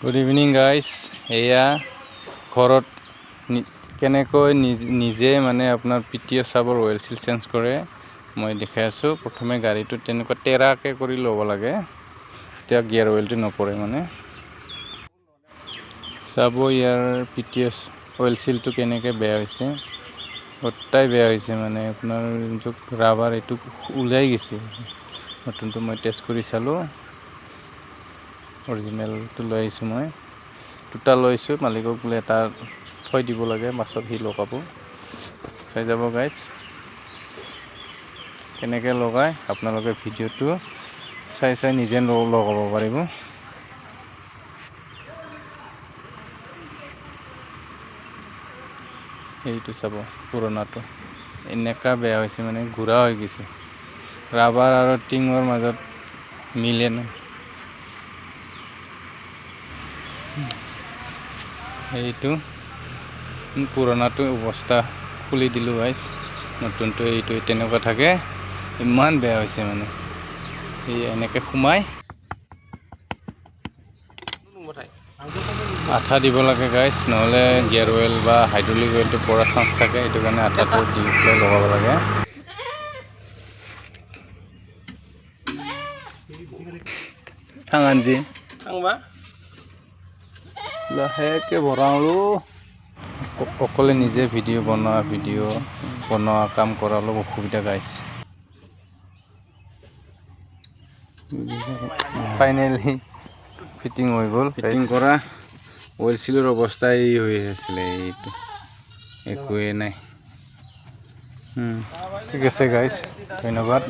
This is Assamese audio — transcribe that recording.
Good evening guys. এয়া ঘৰত কেনেকৈ নিজে মানে আপোনাৰ পিটিএছ চাবৰ অইল চিল চেঞ্জ কৰে মই দেখাই আছোঁ। প্ৰথমে গাড়ীটো তেনেকুৱা টেৰাকৈ কৰি ল'ব লাগে, তেতিয়া গিয়াৰ অইলটো নপৰে। মানে চাব ইয়াৰ পিটিএছ অইল চিলটো কেনেকৈ বেয়া হৈছে, গোটাই বেয়া হৈছে। মানে আপোনাৰ যোনটো ৰাবাৰ এইটো ওলাই গৈছে। নতুনটো মই টেষ্ট কৰি চালোঁ, অৰিজিনেলটো লৈ আহিছোঁ। মই দুটা লৈছোঁ, মালিকক বোলে এটা থৈ দিব লাগে, পাছত সি লগাব। চাই যাব গাইজ কেনেকৈ লগায়। আপোনালোকে ভিডিঅ'টো চাই নিজে লগাব পাৰিব। এইটো চাব, পুৰণাটো এনেকুৱা বেয়া হৈছে, মানে ঘূৰা হৈ গৈছে। ৰাবাৰ আৰু টিঙৰ মাজত মিলে নাই। এইটো পুৰণাটো অৱস্থা খুলি দিলোঁ গাইজ। নতুনটো এইটো তেনেকুৱা থাকে, ইমান বেয়া হৈছে। মানে এই এনেকৈ সোমাই আঠা দিব লাগে গাইজ, নহ'লে গিয়াৰ অইল বা হাইড্ৰলিক অইলটো পৰাৰ চান্স থাকে। সেইটো কাৰণে আঠাটো দি পেলাই লগাব লাগে। থাঙানজি লাহেকৈ ভৰাওঁ। অকলে নিজে ভিডিঅ' বনোৱা কাম কৰা অলপ অসুবিধা গাইজ। ফাইনেলি ফিটিং হৈ গ'ল। ফিটিং কৰা অইল চিলৰ অৱস্থা এই হৈ আছিলে, এইটো একোৱেই নাই। ঠিক আছে গাইজ, ধন্যবাদ।